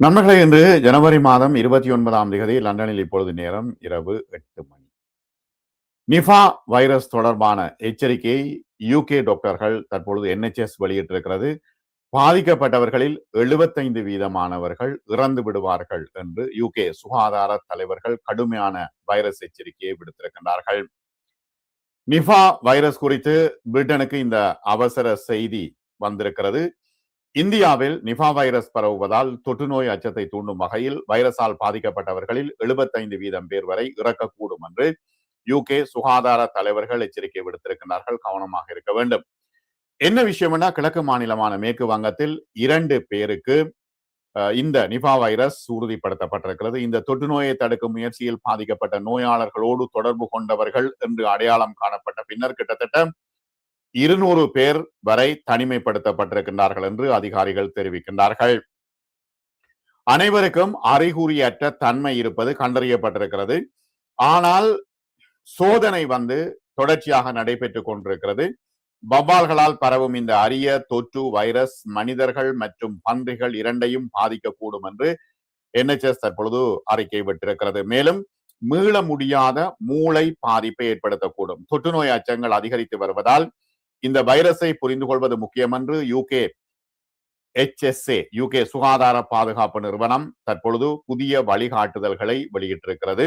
நண்பர்களே, இன்று ஜனவரி மாதம் 29ஆம் தேதி லண்டனில் இப்பொழுது நேரம் இரவு 8 மணி. நிஃபா வைரஸ் தொடர்பான எச்சரிக்கையை யூகே டாக்டர்கள் தற்பொழுது NHS வெளியிட்டிருக்கிறது. பாதிக்கப்பட்டவர்களில் 75% இறந்து விடுவார்கள் என்று யூகே சுகாதார தலைவர்கள் கடுமையான வைரஸ் எச்சரிக்கையை விடுத்திருக்கின்றார்கள். நிஃபா வைரஸ் குறித்து பிரிட்டனுக்கு இந்த அவசர செய்தி வந்திருக்கிறது. இந்தியாவில் நிஃபா வைரஸ் பரவுவதால் தொற்றுநோய் அச்சத்தை தூண்டும் வகையில் வைரஸால் பாதிக்கப்பட்டவர்களில் 75% பேர் வரை இறக்கக்கூடும் என்று யூகே சுகாதார தலைவர்கள் எச்சரிக்கை விடுத்திருக்கிறார்கள். கவனமாக இருக்க வேண்டும். என்ன விஷயம்னா, கிழக்கு மாநிலமான மேற்கு வங்கத்தில் 2 பேருக்கு இந்த நிஃபா வைரஸ் உறுதிப்படுத்தப்பட்டிருக்கிறது. இந்த தொற்று நோயை தடுக்கும் முயற்சியில் பாதிக்கப்பட்ட நோயாளர்களோடு தொடர்பு கொண்டவர்கள் என்று அடையாளம் காணப்பட்ட பின்னர் கிட்டத்தட்ட 200 பேர் வரை தனிமைப்படுத்தப்பட்டிருக்கின்றார்கள் என்று அதிகாரிகள் தெரிவிக்கின்றார்கள். அனைவருக்கும் அறிகுறியற்ற தன்மை இருப்பது கண்டறியப்பட்டிருக்கிறது. ஆனால் சோதனை தொடர்ச்சியாக நடைபெற்றுக் கொண்டிருக்கிறது. வவ்வால்களால் பரவும் இந்த அரிய தொற்று வைரஸ் மனிதர்கள் மற்றும் பன்றிகள் இரண்டையும் பாதிக்கக்கூடும் என்று NHS தற்பொழுது அறிக்கை விட்டிருக்கிறது. மேலும் மீள முடியாத மூளை பாதிப்பை ஏற்படுத்தக்கூடும். தொற்று நோய் அச்சங்கள் அதிகரித்து வருவதால் இந்த வைரஸை புரிந்து கொள்வது முக்கியம் என்று யூகே சுகாதார பாதுகாப்பு நிறுவனம் தற்பொழுது புதிய வழிகாட்டுதல்களை வெளியிட்டிருக்கிறது.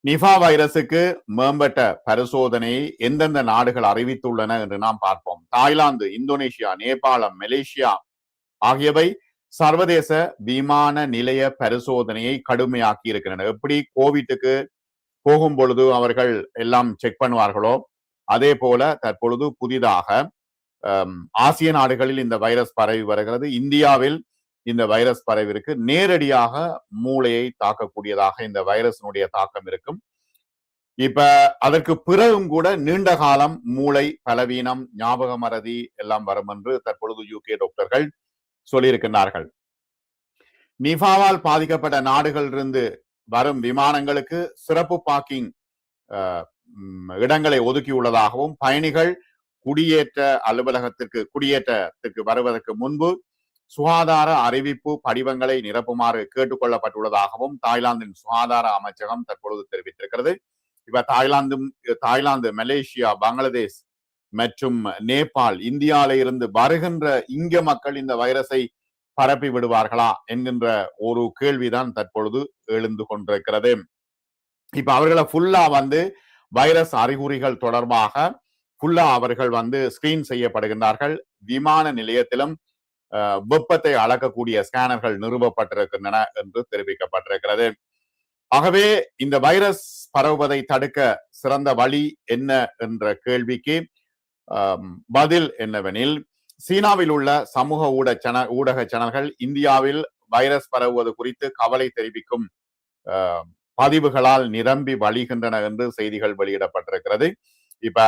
நிஃபா வைரஸுக்கு மேம்பட்ட பரிசோதனையை எந்தெந்த நாடுகள் அறிவித்துள்ளன என்று நாம் பார்ப்போம். தாய்லாந்து, இந்தோனேஷியா, நேபாளம், மலேசியா ஆகியவை சர்வதேச விமான நிலைய பரிசோதனையை கடுமையாக்கி இருக்கின்றன. எப்படி கோவிட்டுக்கு போகும் பொழுது அவர்கள் எல்லாம் செக் பண்ணுவார்களோ அதே போல தற்பொழுது புதிதாக ஆசிய நாடுகளில் இந்த வைரஸ் பரவி வருகிறது. இந்தியாவில் இந்த வைரஸ் பரவிற்கு நேரடியாக மூளையை தாக்கக்கூடியதாக இந்த வைரஸினுடைய தாக்கம் இருக்கும். இப்ப அதற்கு பிறகும் கூட நீண்ட காலம் மூளை பலவீனம், ஞாபக மறதி எல்லாம் வரும் என்று தற்பொழுது யூகே டாக்டர்கள் சொல்லியிருக்கிறார்கள். நிஃபாவால் பாதிக்கப்பட்ட நாடுகளிலிருந்து வரும் விமானங்களுக்கு சிறப்பு பார்க்கிங் இடங்களை ஒதுக்கியுள்ளதாகவும் பயணிகள் குடியேற்றத்திற்கு வருவதற்கு முன்பு சுகாதார அறிவிப்பு படிவங்களை நிரப்புமாறு கேட்டுக்கொள்ளப்பட்டுள்ளதாகவும் தாய்லாந்தின் சுகாதார அமைச்சகம் தற்பொழுது தெரிவித்திருக்கிறது. இப்ப தாய்லாந்து, மலேசியா, பங்களாதேஷ் மற்றும் நேபாள், இந்தியாவில இருந்து வருகின்ற இங்க மக்கள் இந்த வைரஸை பரப்பி விடுவார்களா என்கின்ற ஒரு கேள்விதான் தற்பொழுது எழுந்து கொண்டிருக்கிறது. இப்ப அவர்களை ஃபுல்லா வைரஸ் அறிகுறிகள் தொடர்பாக ஃபுல்லா அவர்கள் ஸ்கிரீன் செய்யப்படுகின்றார்கள். விமான நிலையத்திலும் வெப்பத்தை அளக்கக்கூடிய ஸ்கேனர்கள் நிறுவப்பட்டிருக்கின்றன என்று தெரிவிக்கப்பட்டிருக்கிறது. ஆகவே இந்த வைரஸ் பரவுவதை தடுக்க சிறந்த வழி என்ன என்ற கேள்விக்கு பதில் என்னவெனில், சீனாவில் உள்ள சமூக ஊடக சேனல்கள் இந்தியாவில் வைரஸ் பரவுவது குறித்து கவலை தெரிவிக்கும் பதிவுகளால் நிரம்பி வழிகின்றன என்று செய்திகள் வெளியிடப்பட்டிருக்கிறது. இப்ப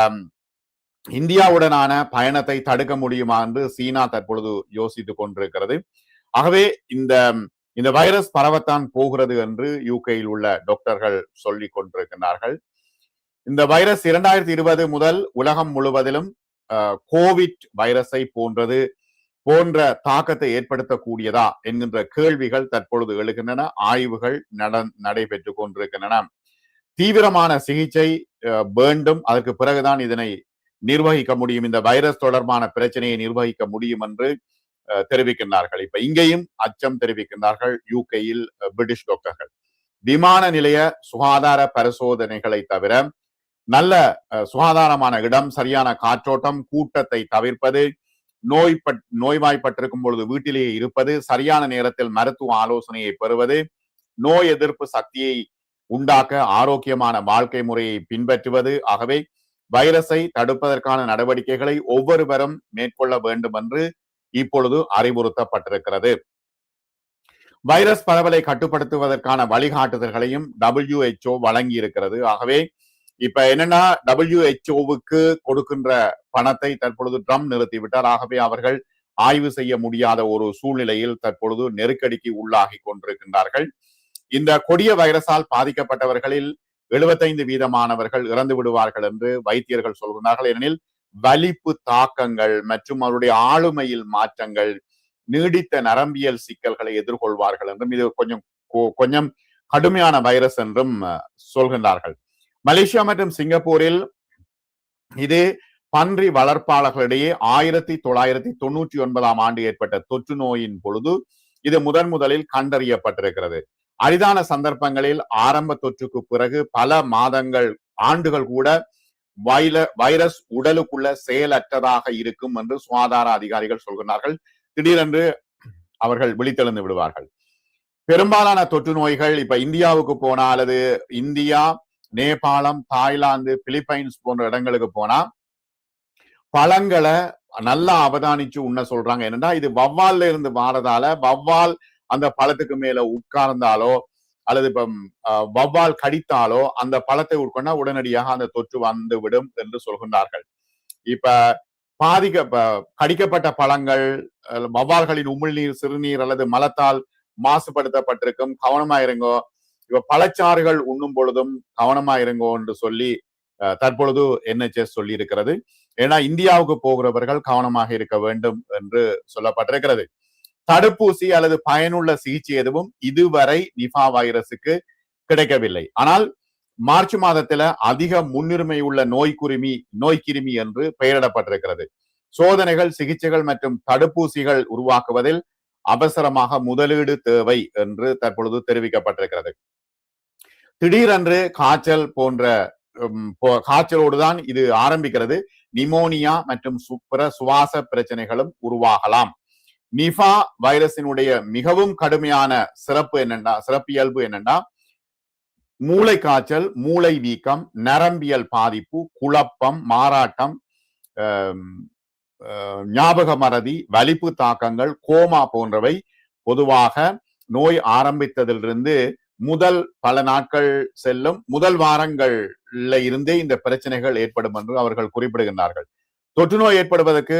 இந்தியாவுடனான பயணத்தை தடுக்க முடியுமா என்று சீனா தற்பொழுது யோசித்துக் கொண்டிருக்கிறது. ஆகவே இந்த வைரஸ் பரவத்தான் போகிறது என்று யூகேயில் உள்ள டாக்டர்கள் சொல்லிக் கொண்டிருக்கிறார்கள். இந்த வைரஸ் 2020 முதல் உலகம் முழுவதிலும் கோவிட் வைரஸை போன்ற தாக்கத்தை ஏற்படுத்தக்கூடியதா என்கின்ற கேள்விகள் தற்பொழுது எழுகின்றன. ஆய்வுகள் நடைபெற்றுக் கொண்டிருக்கின்றன. தீவிரமான சிகிச்சை வேண்டும். அதற்கு பிறகுதான் இதனை நிர்வகிக்க முடியும். இந்த வைரஸ் தொடர்பான பிரச்சனையை நிர்வகிக்க முடியும் என்று தெரிவிக்கின்றார்கள். இப்ப இங்கேயும் அச்சம் தெரிவிக்கின்றார்கள் யூகேயில் பிரிட்டிஷ் டாக்டர்கள். விமான நிலைய சுகாதார பரிசோதனைகளை தவிர நல்ல சுகாதாரமான இடம், சரியான காற்றோட்டம், கூட்டத்தை தவிர்ப்பது, நோய்வாய்ப்பட்டிருக்கும் பொழுது வீட்டிலேயே இருப்பது, சரியான நேரத்தில் மருத்துவ ஆலோசனையை பெறுவது, நோய் எதிர்ப்பு சக்தியை உண்டாக்க ஆரோக்கியமான வாழ்க்கை முறையை பின்பற்றுவது. ஆகவே வைரஸை தடுப்பதற்கான நடவடிக்கைகளை ஒவ்வொருவரும் மேற்கொள்ள வேண்டும் என்று இப்பொழுது அறிவுறுத்தப்பட்டிருக்கிறது. வைரஸ் பரவலை கட்டுப்படுத்துவதற்கான வழிகாட்டுதல்களையும் WHO வழங்கி இருக்கிறது. ஆகவே இப்ப என்னன்னா, WHO கொடுக்கின்ற பணத்தை தற்பொழுது ட்ரம்ப் நிறுத்திவிட்டார். ஆகவே அவர்கள் ஆய்வு செய்ய முடியாத ஒரு சூழ்நிலையில் தற்பொழுது நெருக்கடிக்கு உள்ளாகி கொண்டிருக்கின்றார்கள். இந்த கொடிய வைரஸால் பாதிக்கப்பட்டவர்களில் 75% இறந்து விடுவார்கள் என்று வைத்தியர்கள் சொல்கிறார்கள். ஏனெனில் வலிப்பு தாக்கங்கள் மற்றும் அவருடைய ஆளுமையில் மாற்றங்கள், நீடித்த நரம்பியல் சிக்கல்களை எதிர்கொள்வார்கள் என்றும் இது கொஞ்சம் கடுமையான வைரஸ் என்றும் சொல்கின்றார்கள். மலேசியா மற்றும் சிங்கப்பூரில் இது பன்றி வளர்ப்பாளர்களிடையே 1999 ஆண்டு ஏற்பட்ட தொற்று நோயின் பொழுது இது முதலில் கண்டறியப்பட்டிருக்கிறது. அரிதான சந்தர்ப்பங்களில் ஆரம்ப தொற்றுக்கு பிறகு பல மாதங்கள் ஆண்டுகள் கூட வைரஸ் உடலுக்குள்ள செயலற்றதாக இருக்கும் என்று சுகாதார அதிகாரிகள் சொல்கிறார்கள். திடீரென்று அவர்கள் விழித்தெழுந்து விடுவார்கள். பெரும்பாலான தொற்று நோய்கள் இப்ப இந்தியாவுக்கு போனா அல்லது இந்தியா, நேபாளம், தாய்லாந்து, பிலிப்பைன்ஸ் போன்ற இடங்களுக்கு போனா பழங்களை நல்லா அவதானிச்சு உண்ண சொல்றாங்க. என்னன்னா இது வவ்வால்ல இருந்து வாரதால வவ்வால் அந்த பழத்துக்கு மேல உட்கார்ந்தாலோ அல்லது இப்ப வவ்வால் கடித்தாலோ அந்த பழத்தை உட்கொண்டா உடனடியாக அந்த தொற்று வந்து விடும் என்று சொல்கின்றார்கள். இப்ப கடிக்கப்பட்ட பழங்கள் வவ்வால்களின் உமிழ்நீர், சிறுநீர் அல்லது மலத்தால் மாசுபடுத்தப்பட்டிருக்கும், கவனமாயிருங்கோ. இப்ப பழச்சாறுகள் உண்ணும் பொழுதும் கவனமாயிருங்கோ என்று சொல்லி தற்பொழுது NHS சொல்லி இருக்கிறது. ஏன்னா இந்தியாவுக்கு போகிறவர்கள் கவனமாக இருக்க வேண்டும் என்று சொல்லப்பட்டிருக்கிறது. தடுப்பூசி அல்லது பயனுள்ள சிகிச்சை எதுவும் இதுவரை நிபா வைரஸுக்கு கிடைக்கவில்லை. ஆனால் மார்ச் மாதத்துல அதிக முன்னுரிமை உள்ள நோய்க்கிருமி என்று பெயரிடப்பட்டிருக்கிறது. சோதனைகள், சிகிச்சைகள் மற்றும் தடுப்பூசிகள் உருவாக்குவதில் அவசரமாக முதலீடு தேவை என்று தற்பொழுது தெரிவிக்கப்பட்டிருக்கிறது. திடீரென்று காய்ச்சலோடுதான் இது ஆரம்பிக்கிறது. நிமோனியா மற்றும் சுவாச பிரச்சனைகளும் உருவாகலாம். நிபா வைரஸினுடைய மிகவும் கடுமையான சிறப்பியல்பு என்னன்னா மூளை காய்ச்சல், மூளை வீக்கம், நரம்பியல் பாதிப்பு, குழப்பம், மாறாட்டம், ஞாபக மறதி, வலிப்பு தாக்கங்கள், கோமா போன்றவை பொதுவாக நோய் ஆரம்பித்ததிலிருந்து முதல் பல நாட்கள் செல்லும் முதல் வாரங்கள்ல இருந்தே இந்த பிரச்சனைகள் ஏற்படும் என்று அவர்கள் குறிப்பிடுகின்றார்கள். தொற்று நோய் ஏற்படுவதற்கு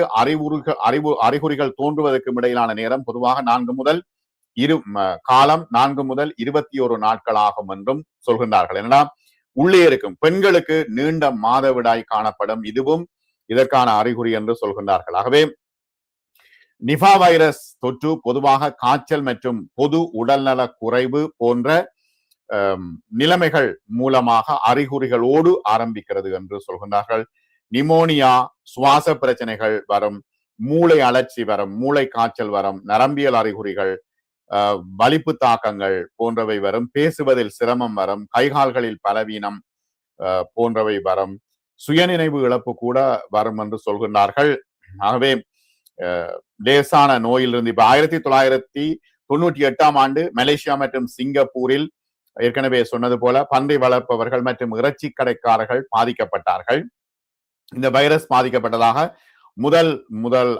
அறிகுறிகள் தோன்றுவதற்கு இடையிலான நேரம் பொதுவாக 4 முதல் 21 நாட்கள் ஆகும் என்றும் சொல்கின்றார்கள். என்னன்னா உள்ளே இருக்கும் பெண்களுக்கு நீண்ட மாதவிடாய் காணப்படும், இதுவும் இதற்கான அறிகுறி என்று சொல்கின்றார்கள். ஆகவே நிபா வைரஸ் தொற்று பொதுவாக காய்ச்சல் மற்றும் பொது உடல்நல குறைவு போன்ற நிலைமைகள் மூலமாக அறிகுறிகளோடு ஆரம்பிக்கிறது என்று சொல்கின்றார்கள். நிமோனியா, சுவாச பிரச்சனைகள் வரும், மூளை அழற்சி வரும், மூளை காய்ச்சல் வரும், நரம்பியல் அறிகுறிகள், வலிப்பு தாக்கங்கள் போன்றவை வரும், பேசுவதில் சிரமம் வரும், கைகால்களில் பலவீனம் போன்றவை வரும், சுயநினைவு இழப்பு கூட வரும் என்று சொல்கின்றார்கள். ஆகவே லேசான நோயிலிருந்து இப்ப 1998 ஆண்டு மலேசியா மற்றும் சிங்கப்பூரில் ஏற்கனவே சொன்னது போல பன்றி வளர்ப்பவர்கள் மற்றும் இறைச்சி கடைக்காரர்கள் பாதிக்கப்பட்டார்கள். இந்த வைரஸ் பாதிக்கப்பட்டதாக முதல்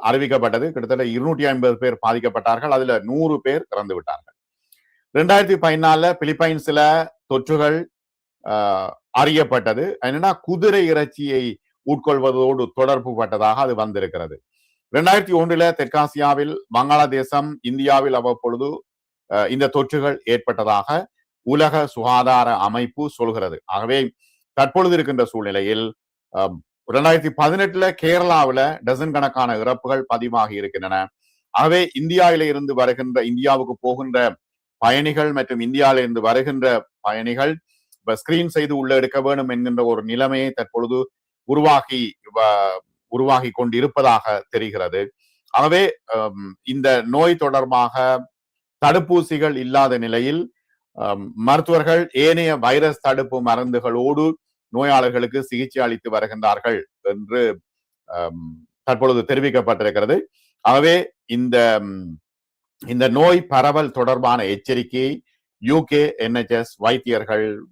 அறிவிக்கப்பட்டது. கிட்டத்தட்ட 250 பேர் பாதிக்கப்பட்டார்கள். அதுல 100 பேர் இறந்து விட்டார்கள். 2014 பிலிப்பைன்ஸ்ல தொற்றுகள் அறியப்பட்டது. என்னன்னா குதிரை இறைச்சியை உட்கொள்வதோடு தொடர்பு பட்டதாக அது வந்திருக்கிறது. 2001 தெற்காசியாவில், வங்காளதேசம், இந்தியாவில் அவ்வப்பொழுது இந்த தொற்றுகள் ஏற்பட்டதாக உலக சுகாதார அமைப்பு சொல்கிறது. ஆகவே தற்பொழுது இருக்கின்ற சூழ்நிலையில் 2018 கேரளாவில் டசன் கணக்கான இறப்புகள் பதிவாகி இருக்கின்றன. ஆகவே இந்தியாவுக்கு போகின்ற பயணிகள் மற்றும் இந்தியாவில இருந்து வருகின்ற பயணிகள் ஸ்கிரீன் செய்து உள்ள எடுக்க வேண்டும் என்கின்ற ஒரு நிலைமையை தற்பொழுது உருவாகி கொண்டிருப்பதாக தெரிகிறது. ஆகவே இந்த நோய் தொடர்பாக தடுப்பூசிகள் இல்லாத நிலையில் மருத்துவர்கள் ஏனைய வைரஸ் தடுப்பு மருந்துகளோடு நோயாளர்களுக்கு சிகிச்சை அளித்து வருகின்றார்கள் என்று தற்பொழுது தெரிவிக்கப்பட்டிருக்கிறது. ஆகவே இந்த நோய் பரவல் தொடர்பான எச்சரிக்கையை UK NHS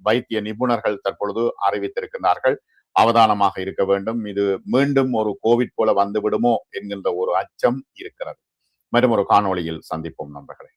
வைத்திய நிபுணர்கள் தற்பொழுது அறிவித்திருக்கிறார்கள். அவதானமாக இருக்க வேண்டும். இது மீண்டும் ஒரு கோவிட் போல வந்து விடுமோ என்கின்ற ஒரு அச்சம் இருக்கிறது. மற்றும் ஒரு காணொளியில் சந்திப்போம் நண்பர்களே.